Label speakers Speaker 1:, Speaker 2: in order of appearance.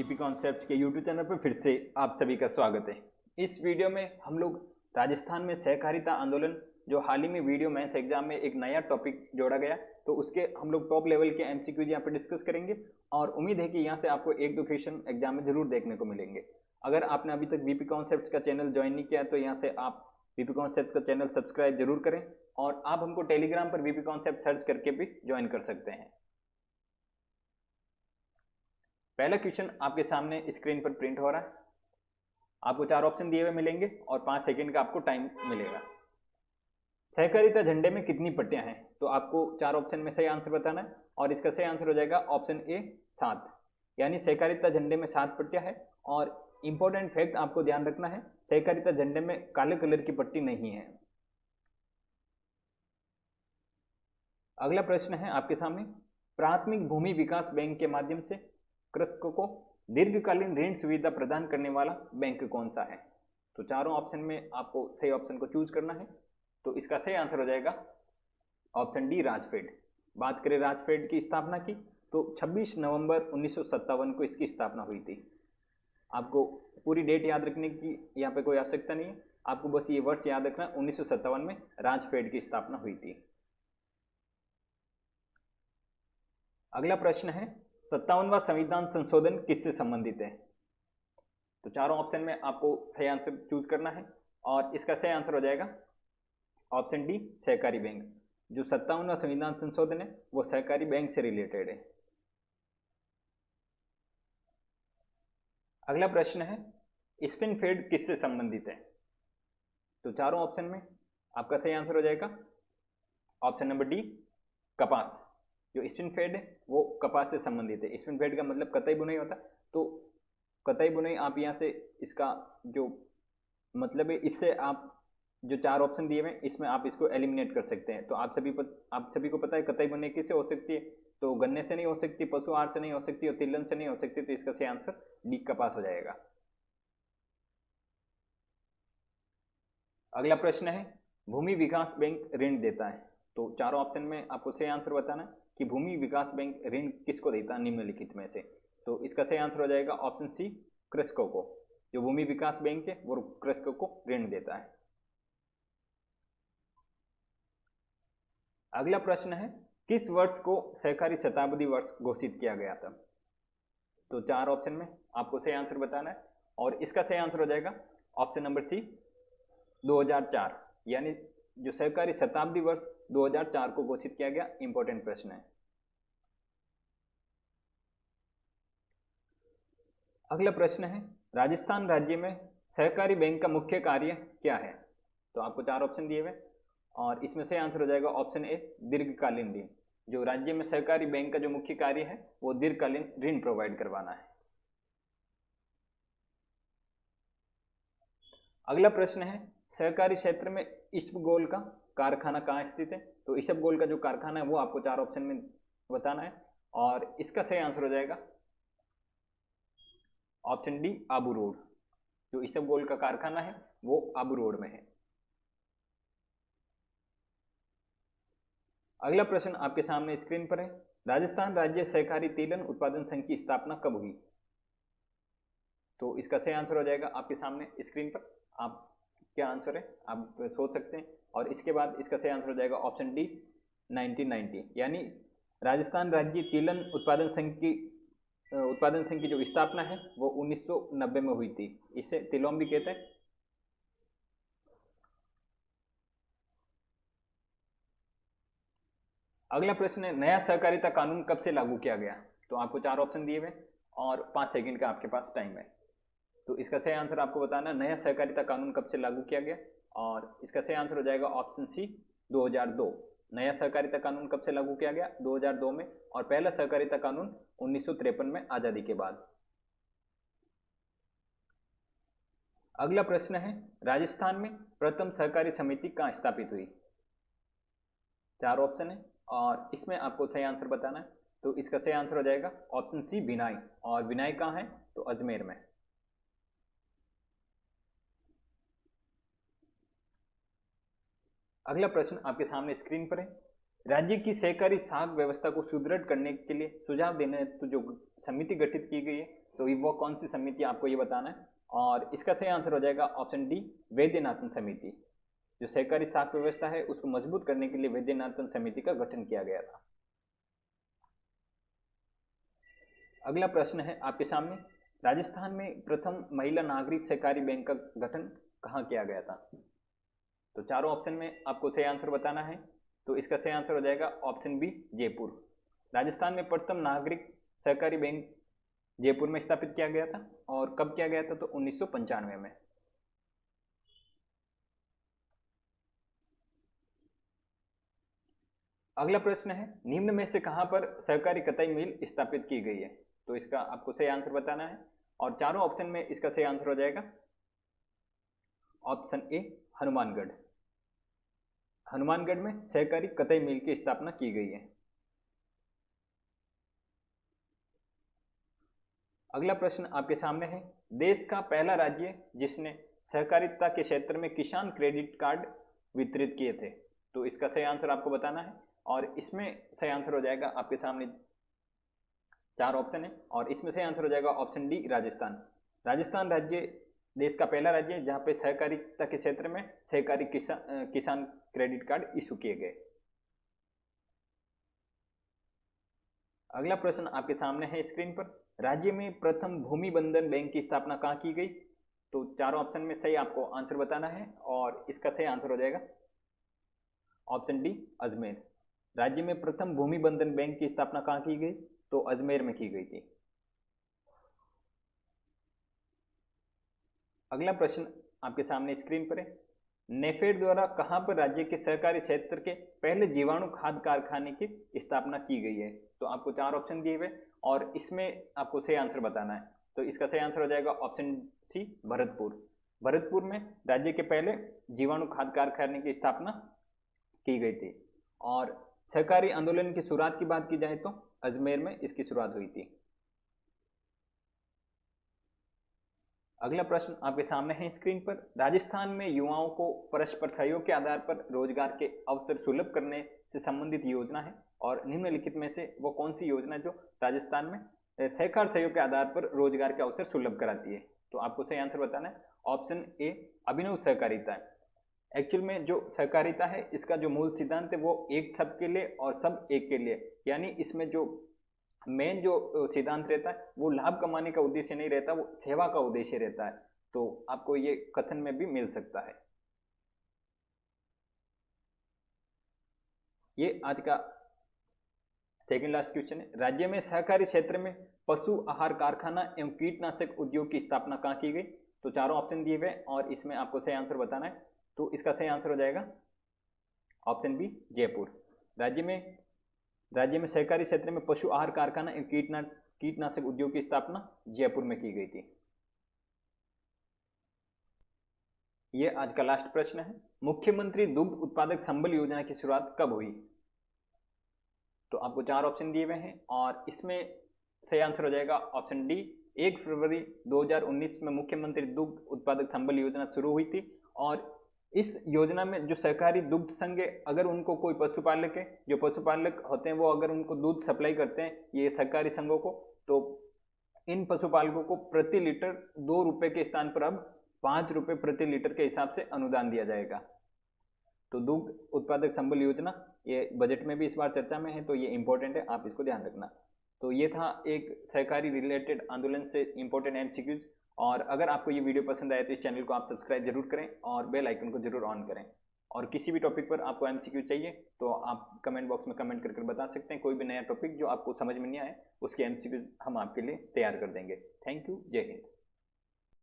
Speaker 1: VP concepts के YouTube channel पर फिर से आप सभी का स्वागत है। इस वीडियो में हम लोग राजस्थान में सहकारिता आंदोलन जो हाल ही में वीडियो मेंस एग्जाम में एक नया टॉपिक जोड़ा गया, तो उसके हम लोग टॉप लेवल के एमसीक्यूज यहाँ पे डिस्कस करेंगे और उम्मीद है कि यहाँ से आपको एक दो क्वेश्चन एग्जाम में जरूर देखने को मिलेंगे। अगर आपने अभी तक वीपी कॉन्सेप्ट्स का चैनल ज्वाइन नहीं किया तो यहाँ से आप वीपी कॉन्सेप्ट्स का चैनल सब्सक्राइब जरूर करें और आप हमको टेलीग्राम पर वीपी कॉन्सेप्ट सर्च करके भी ज्वाइन कर सकते हैं। पहला क्वेश्चन आपके सामने स्क्रीन पर प्रिंट हो रहा है। आपको 4 ऑप्शन दिए हुए मिलेंगे और 5 सेकंड का आपको टाइम मिलेगा। सहकारिता झंडे में कितनी पट्टियां हैं? तो आपको 4 ऑप्शन में सही आंसर बताना है और इसका सही आंसर हो जाएगा ऑप्शन ए 7, यानी सहकारिता झंडे में 7 पट्टियां हैं। और इंपॉर्टेंट फैक्ट आपको ध्यान रखना है, सहकारिता झंडे में काले कलर की पट्टी नहीं है। अगला प्रश्न है आपके सामने, प्राथमिक भूमि विकास बैंक के माध्यम से कृषकों को दीर्घकालीन ऋण सुविधा प्रदान करने वाला बैंक कौन सा है? तो चारों ऑप्शन में आपको सही ऑप्शन को चूज करना है। तो इसका सही आंसर हो जाएगा ऑप्शन डी राजफेड। बात करें राजफेड की स्थापना की तो 26 नवंबर 1957 को इसकी स्थापना हुई थी। आपको पूरी डेट याद रखने की यहाँ पे कोई आवश्यकता नहीं है, आपको बस ये वर्ष याद रखना, 1957 में राजफेड की स्थापना हुई थी। अगला प्रश्न है, 57वां संविधान संशोधन किससे संबंधित है? तो चारों ऑप्शन में आपको सही आंसर चूज करना है और इसका सही आंसर हो जाएगा ऑप्शन डी सहकारी बैंक। जो 57वां संविधान संशोधन है वो सहकारी बैंक से रिलेटेड है। अगला प्रश्न है, स्पिनफेड किससे संबंधित है? तो चारों ऑप्शन में आपका सही आंसर हो जाएगा ऑप्शन नंबर डी कपास। जो स्पिनफेड है वो कपास से संबंधित है। स्पिनफेड का मतलब कतई बुनाई होता है, तो कतई बुनाई आप यहाँ से इसका जो मतलब है, इससे आप जो 4 ऑप्शन दिए हुए इसमें आप इसको एलिमिनेट कर सकते हैं। तो आप सभी को पता है कतई बुनाई किससे हो सकती है? तो गन्ने से नहीं हो सकती, पशु आहार से नहीं हो सकती और तिलहन से नहीं हो सकती। तो इसका सही आंसर डी कपास हो जाएगा। अगला प्रश्न है, भूमि विकास बैंक ऋण देता है। तो चारों ऑप्शन में आपको सही आंसर बताना है कि भूमि विकास बैंक ऋण किसको देता है निम्नलिखित में से। तो इसका सही आंसर हो जाएगा ऑप्शन सी कृषकों को। जो भूमि विकास बैंक है वो कृषकों को ऋण देता है। अगला प्रश्न है, किस वर्ष को सहकारी शताब्दी वर्ष घोषित किया गया था? तो 4 ऑप्शन में आपको सही आंसर बताना है और इसका सही आंसर हो जाएगा ऑप्शन नंबर सी 2004, यानी जो सहकारी शताब्दी वर्ष 2004 को घोषित किया गया। इंपॉर्टेंट प्रश्न है। अगला प्रश्न है, राजस्थान राज्य में सहकारी बैंक का मुख्य कार्य क्या है? तो आपको 4 ऑप्शन दिए हुए और इसमें से आंसर हो जाएगा ऑप्शन ए दीर्घकालीन ऋण। जो राज्य में सहकारी बैंक का जो मुख्य कार्य है वो दीर्घकालीन ऋण प्रोवाइड करवाना है। अगला प्रश्न है, सहकारी क्षेत्र में इसबगोल का कारखाना कहाँ स्थित है? तो इसबगोल का जो कारखाना है वो आपको 4 ऑप्शन में बताना है और इसका सही आंसर हो जाएगा ऑप्शन डी आबू रोड। जो इसबगोल का कारखाना है वो आबू रोड में है। अगला प्रश्न आपके सामने स्क्रीन पर है, राजस्थान राज्य सहकारी तिलहन उत्पादन संघ की स्थापना कब हुई? तो इसका सही आंसर हो जाएगा आपके सामने स्क्रीन पर। आप क्या आंसर है आप सोच सकते हैं और इसके बाद इसका सही आंसर हो जाएगा ऑप्शन डी 1990, यानी राजस्थान राज्य तिलहन उत्पादन संघ की जो स्थापना है वो 1990 में हुई थी। इसे तिलोम भी कहते हैं। अगला प्रश्न है, नया सहकारिता कानून कब से लागू किया गया? तो आपको 4 ऑप्शन दिए हुए और 5 सेकंड का आपके पास टाइम है। तो इसका सही आंसर आपको बताना, नया सहकारिता कानून कब से लागू किया गया और इसका सही आंसर हो जाएगा ऑप्शन सी 2002। नया सहकारिता कानून कब से लागू किया गया? 2002 में। और पहला सहकारिता कानून 1953 में आजादी के बाद। अगला प्रश्न है, राजस्थान में प्रथम सहकारी समिति कहाँ स्थापित हुई? 4 ऑप्शन है और इसमें आपको सही आंसर बताना है। तो इसका सही आंसर हो जाएगा ऑप्शन सी भिनाई। और भिनाई कहाँ है? तो अजमेर में। अगला प्रश्न आपके सामने स्क्रीन पर है, राज्य की सहकारी साख व्यवस्था को सुदृढ़ करने के लिए सुझाव देने हेतु जो समिति गठित की गई है तो वो कौन सी समिति आपको ये बताना है। और इसका सही आंसर हो जाएगा ऑप्शन डी, वैद्यनाथन समिति। जो सहकारी साख व्यवस्था है उसको मजबूत करने के लिए वैद्यनाथन समिति का गठन किया गया था। अगला प्रश्न है आपके सामने, राजस्थान में प्रथम महिला नागरिक सहकारी बैंक का गठन कहाँ किया गया था। तो चारों ऑप्शन में आपको सही आंसर बताना है। तो इसका सही आंसर हो जाएगा ऑप्शन बी, जयपुर। राजस्थान में प्रथम नागरिक सहकारी बैंक जयपुर में स्थापित किया गया था। और कब किया गया था, तो 1995 में। अगला प्रश्न है, निम्न में से कहां पर सहकारी कताई मिल स्थापित की गई है। तो इसका आपको सही आंसर बताना है। और चारों ऑप्शन में इसका सही आंसर हो जाएगा ऑप्शन ए, हनुमानगढ़। हनुमानगढ़ में सहकारी कताई मिल की स्थापना की गई है। अगला प्रश्न आपके सामने है, देश का पहला राज्य जिसने सहकारिता के क्षेत्र में किसान क्रेडिट कार्ड वितरित किए थे। तो इसका सही आंसर आपको बताना है। और इसमें सही आंसर हो जाएगा आपके सामने चार ऑप्शन है, और इसमें सही आंसर हो जाएगा ऑप्शन डी, राजस्थान। राजस्थान राज्य देश का पहला राज्य है जहां पे सहकारिता के क्षेत्र में सहकारी किसान क्रेडिट कार्ड इशू किए गए। अगला प्रश्न आपके सामने है स्क्रीन पर, राज्य में प्रथम भूमि बंधन बैंक की स्थापना कहाँ की गई। तो चारों ऑप्शन में सही आपको आंसर बताना है, और इसका सही आंसर हो जाएगा ऑप्शन डी, अजमेर। राज्य में प्रथम भूमि बंधन बैंक की स्थापना कहाँ की गई, तो अजमेर में की गई थी। अगला प्रश्न आपके सामने स्क्रीन पर है, नेफेड द्वारा कहां पर राज्य के सहकारी क्षेत्र के पहले जीवाणु खाद कारखाने की स्थापना की गई है। तो आपको चार ऑप्शन दिए हुए, और इसमें आपको सही आंसर बताना है। तो इसका सही आंसर हो जाएगा ऑप्शन सी, भरतपुर। भरतपुर में राज्य के पहले जीवाणु खाद कारखाने की स्थापना की गई थी। और सहकारी आंदोलन की शुरुआत की बात की जाए तो अजमेर में इसकी शुरुआत हुई थी। अगला प्रश्न आपके सामने है स्क्रीन पर, राजस्थान में युवाओं को परस्पर सहयोग के आधार पर रोजगार के अवसर सुलभ करने से संबंधित योजना है। और निम्नलिखित में से वो कौन सी योजना है जो राजस्थान में सहकार सहयोग के आधार पर रोजगार के अवसर सुलभ कराती है। तो आपको सही आंसर बताना है ऑप्शन ए, अभिनव सहकारिता है। एक्चुअल में जो सहकारिता है इसका जो मूल सिद्धांत है वो एक सबके लिए और सब एक के लिए, यानी इसमें जो मेन जो सिद्धांत रहता है वो लाभ कमाने का उद्देश्य नहीं रहता, वो सेवा का उद्देश्य रहता है। तो आपको ये कथन में भी मिल सकता है। ये आज का सेकंड लास्ट क्वेश्चन है, राज्य में सहकारी क्षेत्र में पशु आहार कारखाना एवं कीटनाशक उद्योग की स्थापना कहाँ की गई। तो चारों ऑप्शन दिए हुए, और इसमें आपको सही आंसर बताना है। तो इसका सही आंसर हो जाएगा ऑप्शन बी, जयपुर। राज्य में सहकारी क्षेत्र में पशु आहार कारखाना एवं कीटनाशक उद्योग की स्थापना जयपुर में की गई थी। यह आज का लास्ट प्रश्न है, मुख्यमंत्री दुग्ध उत्पादक संबल योजना की शुरुआत कब हुई। तो आपको चार ऑप्शन दिए हुए हैं, और इसमें सही आंसर हो जाएगा ऑप्शन डी, 1 फरवरी 2019 में मुख्यमंत्री दुग्ध उत्पादक संबल योजना शुरू हुई थी। और इस योजना में जो सहकारी दुग्ध संघ है, अगर उनको कोई पशुपालक है, जो पशुपालक होते हैं वो अगर उनको दूध सप्लाई करते हैं ये सहकारी संघों को, तो इन पशुपालकों को प्रति लीटर 2 रुपये के स्थान पर अब 5 रुपये प्रति लीटर के हिसाब से अनुदान दिया जाएगा। तो दुग्ध उत्पादक संबल योजना ये बजट में भी इस बार चर्चा में है, तो ये इंपॉर्टेंट है, आप इसको ध्यान रखना। तो ये था एक सहकारी रिलेटेड आंदोलन से इंपॉर्टेंट एमसीक्यूज। और अगर आपको ये वीडियो पसंद आए तो इस चैनल को आप सब्सक्राइब जरूर करें और बेल आइकन को जरूर ऑन करें। और किसी भी टॉपिक पर आपको एमसीक्यू चाहिए तो आप कमेंट बॉक्स में कमेंट करके बता सकते हैं। कोई भी नया टॉपिक जो आपको समझ में नहीं आए उसके एमसीक्यू हम आपके लिए तैयार कर देंगे। थैंक यू, जय हिंद।